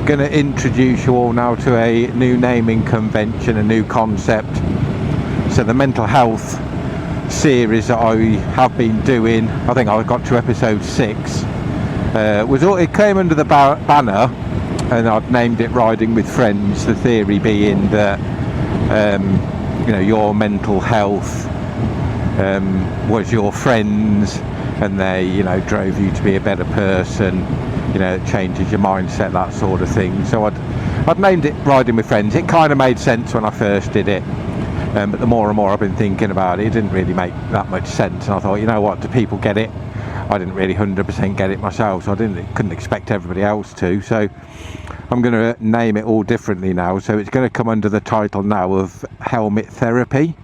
I'm going to introduce you all now to a new naming convention, a new concept. So the mental health series that I have been doing, I think I got to episode 6, it came under the banner, and I've named it Riding with Friends, the theory being that your mental health was your friends, and they drove you to be a better person, it changes your mindset, that sort of thing. So I'd named it Riding with Friends. It kind of made sense when I first did it, but the more and more I've been thinking about it, it didn't really make that much sense, and I thought, you know what, do people get it? I didn't really 100% get it myself, so I couldn't expect everybody else to. So I'm going to name it all differently now. So it's going to come under the title now of Helmet Therapy,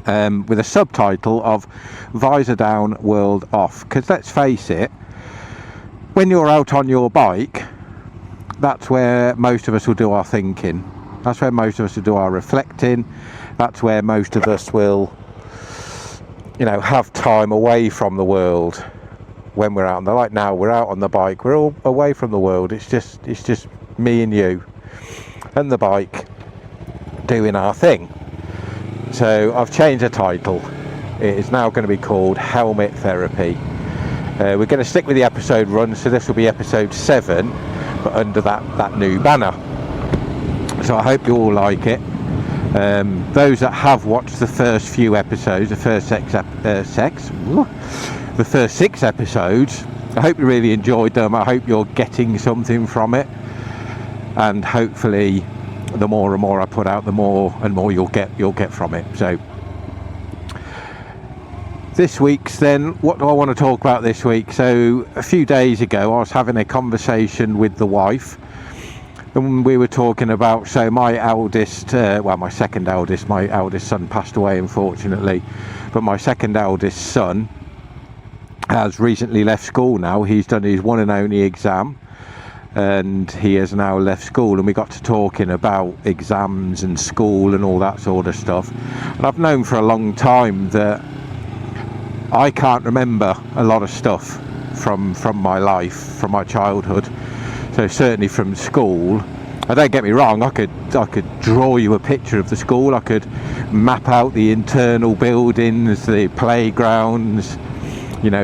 with a subtitle of Visor Down, World Off. Because let's face it, when you're out on your bike, that's where most of us will do our thinking. That's where most of us will do our reflecting. That's where most of us will have time away from the world when we're out on like now we're out on the bike, we're all away from the world. It's just me and you and the bike doing our thing. So I've changed the title. It is now going to be called Helmet Therapy. We're going to stick with the episode run, so this will be episode 7, but under that new banner. So I hope you all like it. Those that have watched the first few episodes, the first 6 episodes, I hope you really enjoyed them. I hope you're getting something from it, and hopefully the more and more I put out, the more and more you'll get from it. So this week's then, what do I want to talk about this week? So a few days ago I was having a conversation with the wife, and we were talking about, so my eldest, my second eldest, my eldest son passed away unfortunately, but my second eldest son has recently left school now. He's done his one and only exam, and he has now left school, and we got to talking about exams and school and all that sort of stuff. And I've known for a long time that I can't remember a lot of stuff from my life, from my childhood. So certainly from school, don't get me wrong, I could draw you a picture of the school. I could map out the internal buildings, the playgrounds,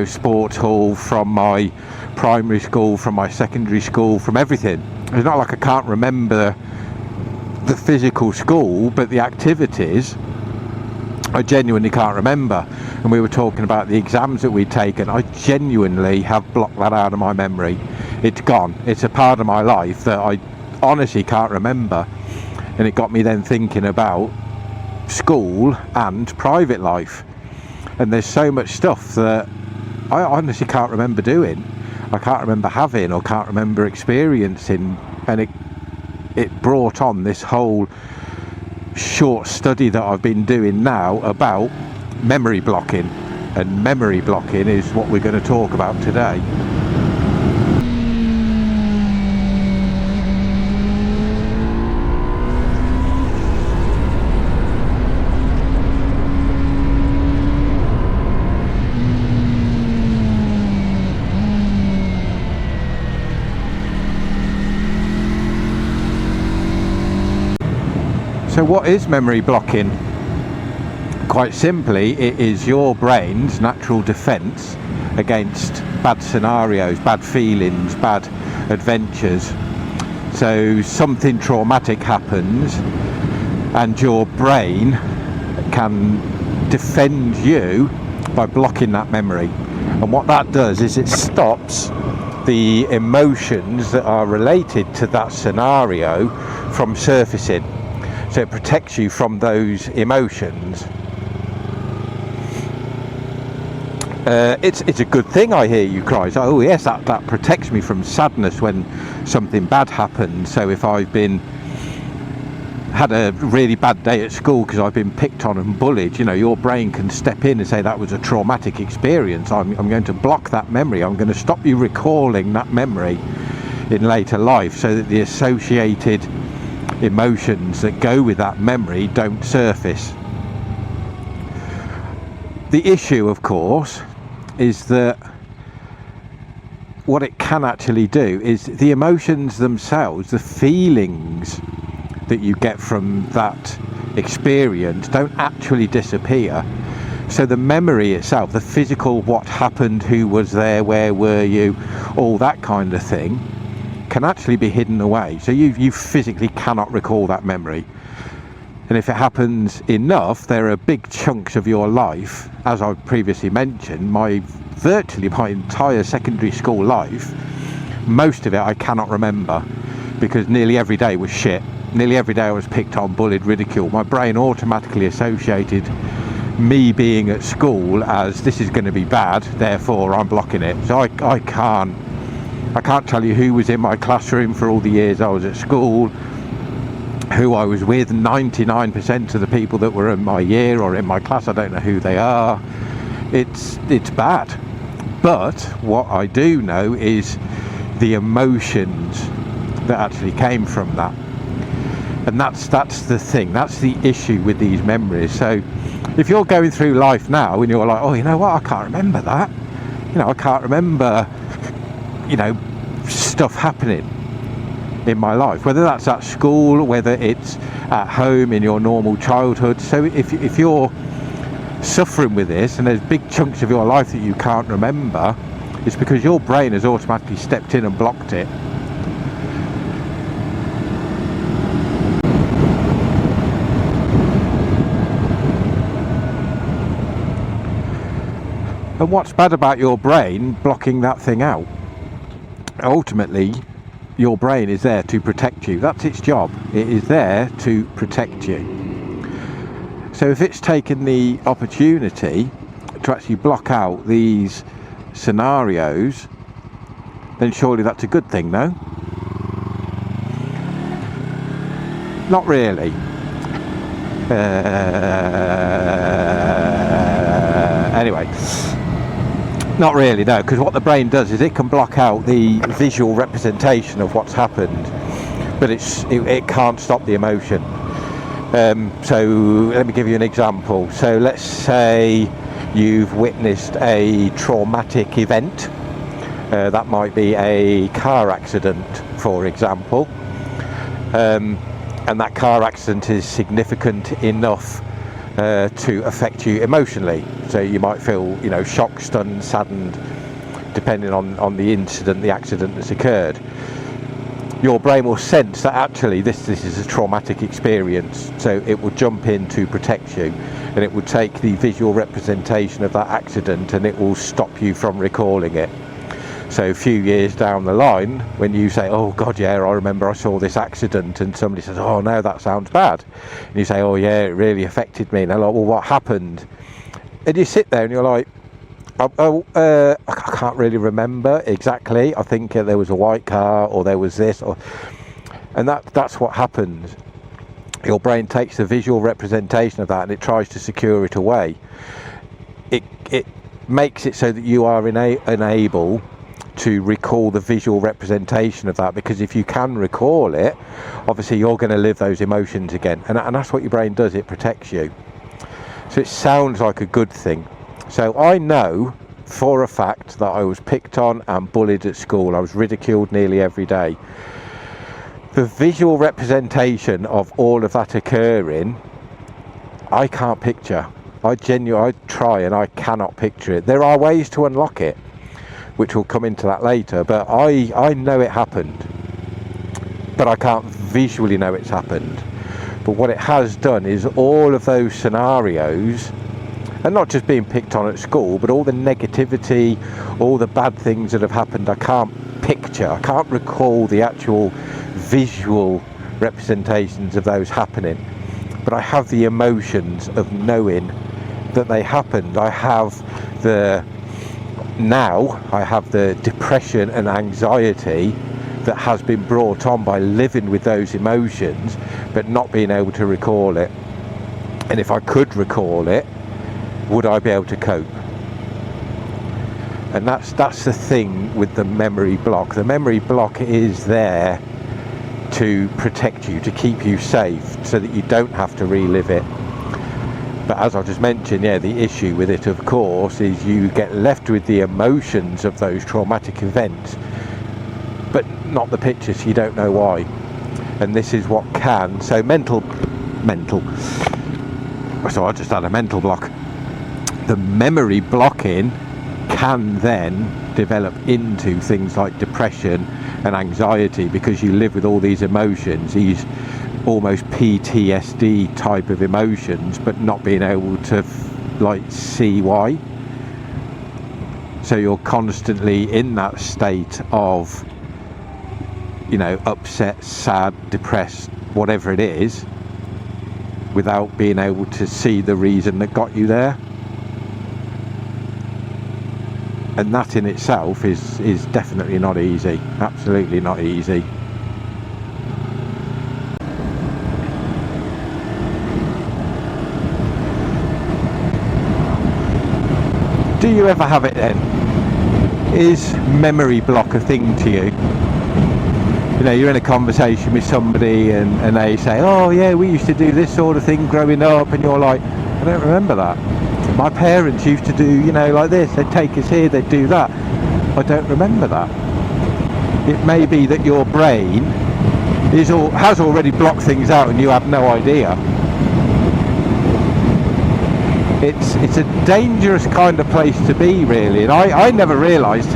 sports hall, from my primary school, from my secondary school, from everything. It's not like I can't remember the physical school, but the activities I genuinely can't remember. And we were talking about the exams that we'd taken. I genuinely have blocked that out of my memory. It's gone. It's a part of my life that I honestly can't remember. And it got me then thinking about school and private life. And there's so much stuff that I honestly can't remember doing. I can't remember having, or can't remember experiencing. And it brought on this whole short study that I've been doing now about memory blocking. And memory blocking is what we're going to talk about today. So what is memory blocking? Quite simply, it is your brain's natural defence against bad scenarios, bad feelings, bad adventures. So something traumatic happens and your brain can defend you by blocking that memory. And what that does is it stops the emotions that are related to that scenario from surfacing. So it protects you from those emotions. It's a good thing, I hear you cry. So, oh yes, that protects me from sadness when something bad happens. So if I've had a really bad day at school because I've been picked on and bullied, your brain can step in and say that was a traumatic experience. I'm going to block that memory. I'm going to stop you recalling that memory in later life, so that the associated emotions that go with that memory don't surface. The issue, of course, is that what it can actually do is the emotions themselves, the feelings that you get from that experience don't actually disappear. So the memory itself, the physical, what happened, who was there, where were you, all that kind of thing, can actually be hidden away. So you physically cannot recall that memory. And if it happens enough, there are big chunks of your life, as I've previously mentioned, virtually my entire secondary school life, most of it I cannot remember, because nearly every day was shit. Nearly every day I was picked on, bullied, ridiculed. My brain automatically associated me being at school as this is going to be bad, therefore I'm blocking it. So I can't tell you who was in my classroom for all the years I was at school, who I was with. 99% of the people that were in my year or in my class, I don't know who they are. It's bad. But what I do know is the emotions that actually came from that. And that's the thing, that's the issue with these memories. So if you're going through life now and you're like, oh, you know what, I can't remember that. I can't remember, stuff happening in my life, whether that's at school, whether it's at home in your normal childhood. So if you're suffering with this and there's big chunks of your life that you can't remember, it's because your brain has automatically stepped in and blocked it. And what's bad about your brain blocking that thing out? Ultimately, your brain is there to protect you. That's its job. It is there to protect you. So if it's taken the opportunity to actually block out these scenarios, then surely that's a good thing, no? Not really. Anyway, not really, no, because what the brain does is it can block out the visual representation of what's happened, but it can't stop the emotion. So let me give you an example. So let's say you've witnessed a traumatic event. That might be a car accident, for example. And that car accident is significant enough to affect you emotionally. So you might feel, shocked, stunned, saddened, depending on the incident, the accident that's occurred. Your brain will sense that actually this is a traumatic experience, so it will jump in to protect you, and it will take the visual representation of that accident and it will stop you from recalling it. So a few years down the line, when you say, oh God, yeah, I remember I saw this accident, and somebody says, oh no, that sounds bad, and you say, oh yeah, it really affected me, and they're like, well, what happened? And you sit there and you're like, I can't really remember exactly. I think there was a white car, or there was this, and that's what happens. Your brain takes the visual representation of that and it tries to secure it away. It makes it so that you are unable to recall the visual representation of that, because if you can recall it, obviously you're going to live those emotions again, and that's what your brain does. It protects you. So it sounds like a good thing. So I know for a fact that I was picked on and bullied at school. I was ridiculed nearly every day. The visual representation of all of that occurring, I can't picture. I try and I cannot picture it. There are ways to unlock it, which will come into that later, but I know it happened, but I can't visually know it's happened. But what it has done is all of those scenarios, and not just being picked on at school, but all the negativity, all the bad things that have happened, I can't picture, I can't recall the actual visual representations of those happening, but I have the emotions of knowing that they happened. I have the depression and anxiety that has been brought on by living with those emotions but not being able to recall it. And if I could recall it, would I be able to cope? And that's the thing with the memory block. The memory block is there to protect you, to keep you safe, so that you don't have to relive it. But as I just mentioned, yeah, the issue with it, of course, is you get left with the emotions of those traumatic events, but not the pictures. You don't know why. And this is what can. So mental. So I just had a mental block. The memory blocking can then develop into things like depression and anxiety, because you live with all these emotions, these almost PTSD type of emotions, but not being able to like see why. So you're constantly in that state of, you know, upset, sad, depressed, whatever it is, without being able to see the reason that got you there. And that in itself is definitely not easy. Absolutely not easy. Do you ever have it then? Is memory block a thing to you? You know, you're in a conversation with somebody and they say, oh yeah, we used to do this sort of thing growing up, and you're like, I don't remember that. My parents used to do, you know, like this, they'd take us here, they'd do that. I don't remember that. It may be that your brain has already blocked things out and you have no idea. It's a dangerous kind of place to be, really, and I never realised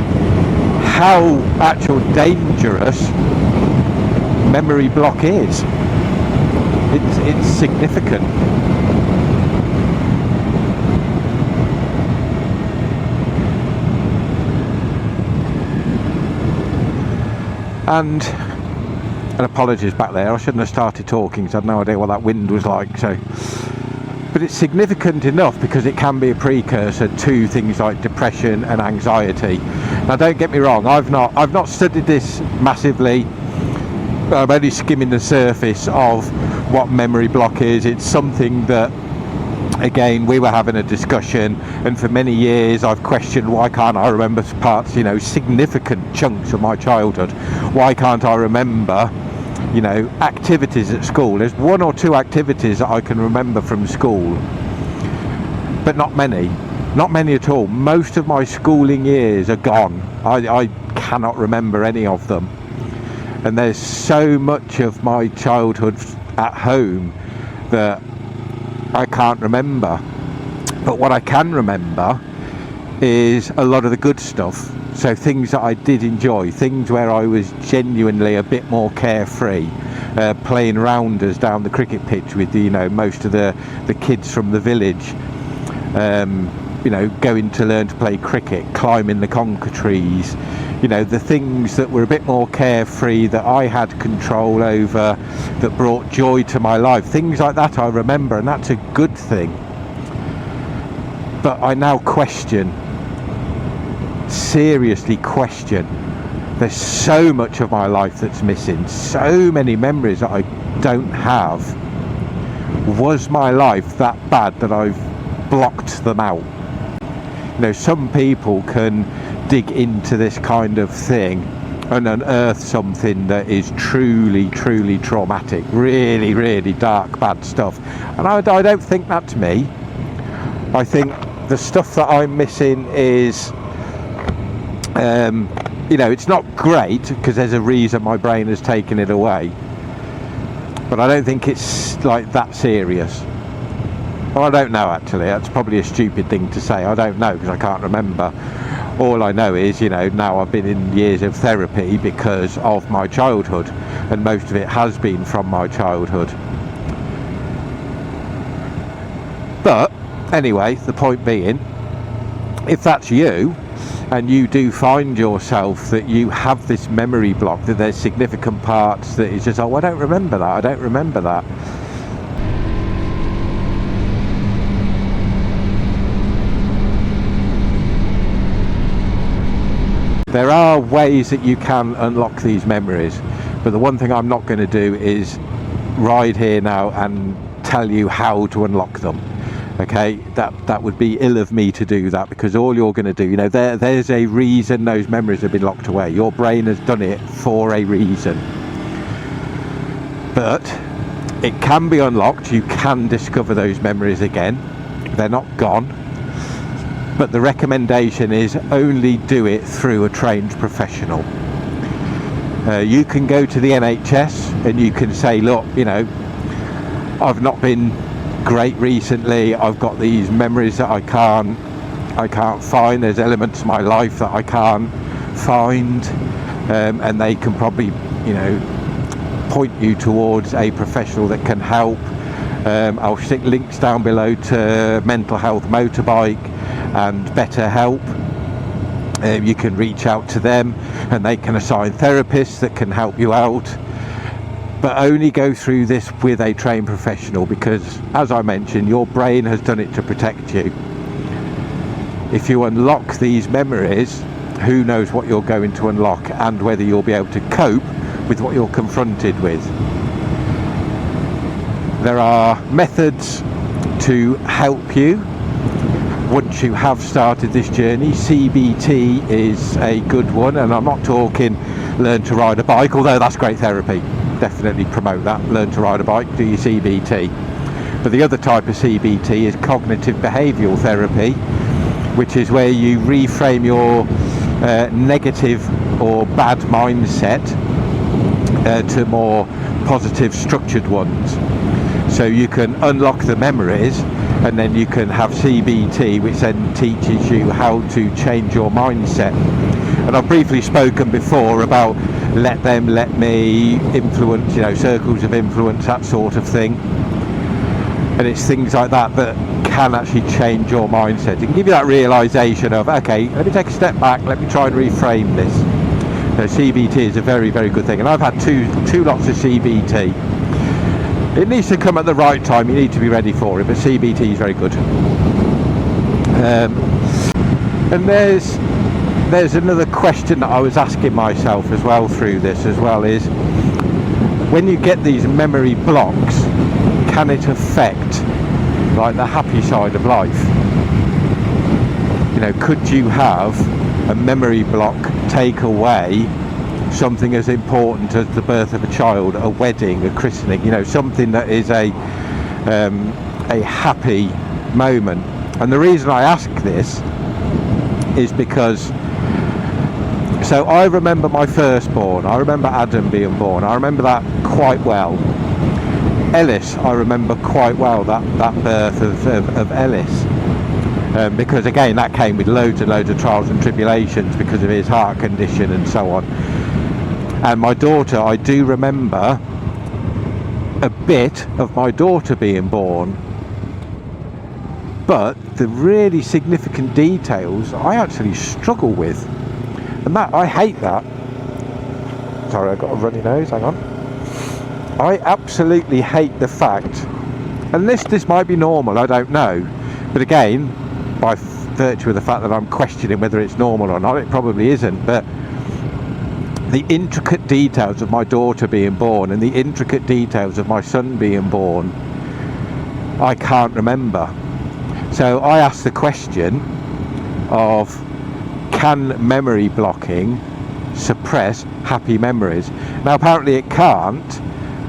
how actual dangerous memory block is. It's significant. And apologies back there, I shouldn't have started talking because I had no idea what that wind was like. So, but it's significant enough because it can be a precursor to things like depression and anxiety. Now don't get me wrong, I've not studied this massively. I'm only skimming the surface of what memory block is. It's something that, again, we were having a discussion, and for many years I've questioned, why can't I remember parts, you know, significant chunks of my childhood? Why can't I remember, you know, activities at school? There's one or two activities that I can remember from school, but not many at all. Most of my schooling years are gone. I cannot remember any of them, and there's so much of my childhood at home that I can't remember. But what I can remember is a lot of the good stuff. So things that I did enjoy, things where I was genuinely a bit more carefree, playing rounders down the cricket pitch with you know, most of the kids from the village, you know, going to learn to play cricket, climbing the conker trees, you know, the things that were a bit more carefree, that I had control over, that brought joy to my life. Things like that I remember, and that's a good thing. But I now seriously question, there's so much of my life that's missing, so many memories that I don't have. Was my life that bad that I've blocked them out? You know, some people can dig into this kind of thing and unearth something that is truly traumatic, really dark, bad stuff, and I don't think that's me. I think the stuff that I'm missing is, you know, it's not great because there's a reason my brain has taken it away, but I don't think it's like that serious. Well, I don't know, actually. That's probably a stupid thing to say. I don't know because I can't remember. All I know is, you know, now I've been in years of therapy because of my childhood, and most of it has been from my childhood. But anyway, the point being, if that's you, and you do find yourself that you have this memory block, that there's significant parts that is just, oh, I don't remember that. There are ways that you can unlock these memories, but the one thing I'm not going to do is ride here now and tell you how to unlock them. Okay, that would be ill of me to do that, because all you're going to do, you know, there's a reason those memories have been locked away. Your brain has done it for a reason. But it can be unlocked. You can discover those memories again. they're not gone, but the recommendation is only do it through a trained professional. You can go to the NHS and you can say, look, you know, I've not been great recently, I've got these memories that I can't find, there's elements of my life that I can't find, and they can probably, you know, point you towards a professional that can help. I'll stick links down below to Mental Health Motorbike and BetterHelp. You can reach out to them and they can assign therapists that can help you out, but only go through this with a trained professional, because as I mentioned, your brain has done it to protect you. If you unlock these memories, who knows what you're going to unlock and whether you'll be able to cope with what you're confronted with. There are methods to help you once you have started this journey. CBT is a good one, and I'm not talking learn to ride a bike, although that's great therapy. Definitely promote that. Learn to ride a bike, do your CBT. But the other type of CBT is cognitive behavioural therapy, which is where you reframe your negative or bad mindset to more positive, structured ones. So you can unlock the memories, and then you can have CBT, which then teaches you how to change your mindset. And I've briefly spoken before about let them, let me, influence, you know, circles of influence, that sort of thing. And it's things like that that can actually change your mindset. It can give you that realisation of, okay, let me take a step back, let me try and reframe this. So CBT is a very, very good thing. And I've had two lots of CBT. It needs to come at the right time, you need to be ready for it, but CBT is very good. And there's another question that I was asking myself as well through this as well, is when you get these memory blocks, can it affect like the happy side of life? You know, could you have a memory block take away something as important as the birth of a child, a wedding, a christening, you know, something that is a happy moment? And the reason I ask this is because, so I remember my firstborn, I remember Adam being born, I remember that quite well. Ellis, I remember quite well, that birth of Ellis, because again that came with loads and loads of trials and tribulations because of his heart condition and so on. And my daughter, I do remember a bit of my daughter being born, but the really significant details I actually struggle with, and that I hate that. Sorry, I got a runny nose, hang on. I absolutely hate the fact, and this might be normal, I don't know, but again, by virtue of the fact that I'm questioning whether it's normal or not, it probably isn't, but the intricate details of my daughter being born and the intricate details of my son being born, I can't remember. So I asked the question of, can memory blocking suppress happy memories? Now apparently it can't,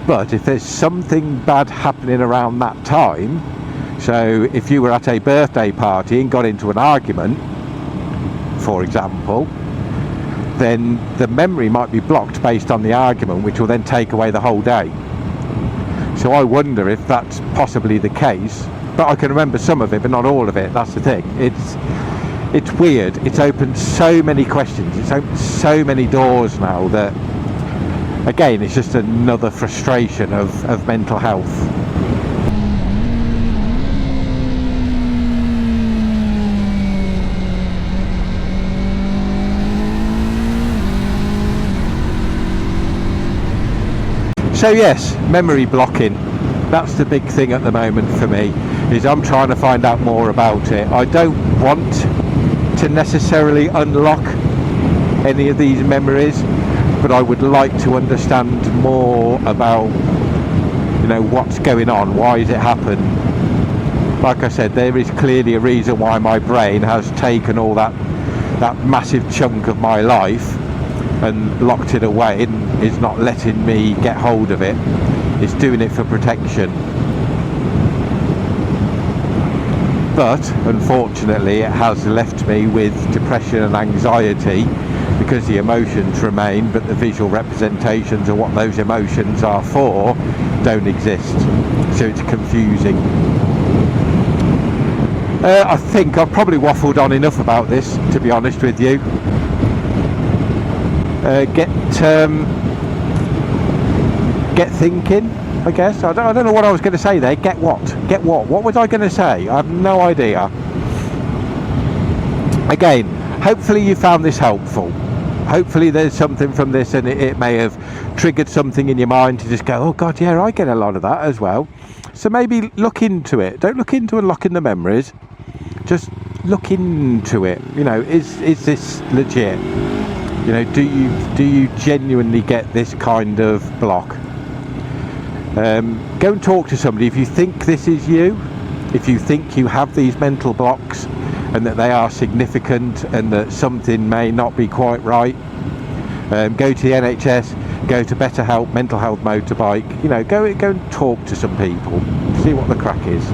but if there's something bad happening around that time, so if you were at a birthday party and got into an argument, for example, then the memory might be blocked based on the argument, which will then take away the whole day. So I wonder if that's possibly the case, but I can remember some of it but not all of it. That's the thing. It's weird. It's opened so many questions, it's opened so many doors now that again it's just another frustration of mental health. So yes, memory blocking, that's the big thing at the moment for me, is I'm trying to find out more about it. I don't want to necessarily unlock any of these memories, but I would like to understand more about, you know, what's going on, why has it happened. Like I said, there is clearly a reason why my brain has taken all that massive chunk of my life and locked it away and is not letting me get hold of it. It's doing it for protection. but unfortunately it has left me with depression and anxiety, because the emotions remain but the visual representations of what those emotions are for don't exist, so it's confusing. I think I've probably waffled on enough about this, to be honest with you. Get thinking, I guess. I don't know what I was going to say there. Get what? What was I going to say? I have no idea. Again, hopefully you found this helpful. Hopefully there's something from this, and it may have triggered something in your mind to just go, oh god, yeah, I get a lot of that as well. So maybe look into it. Don't look into unlocking the memories, just look into it. You know, is this legit? You know, do you genuinely get this kind of block? Go and talk to somebody if you think this is you, if you think you have these mental blocks and that they are significant and that something may not be quite right. Go to the NHS, go to Better Help, Mental Health Motorbike, you know, go and talk to some people, see what the crack is.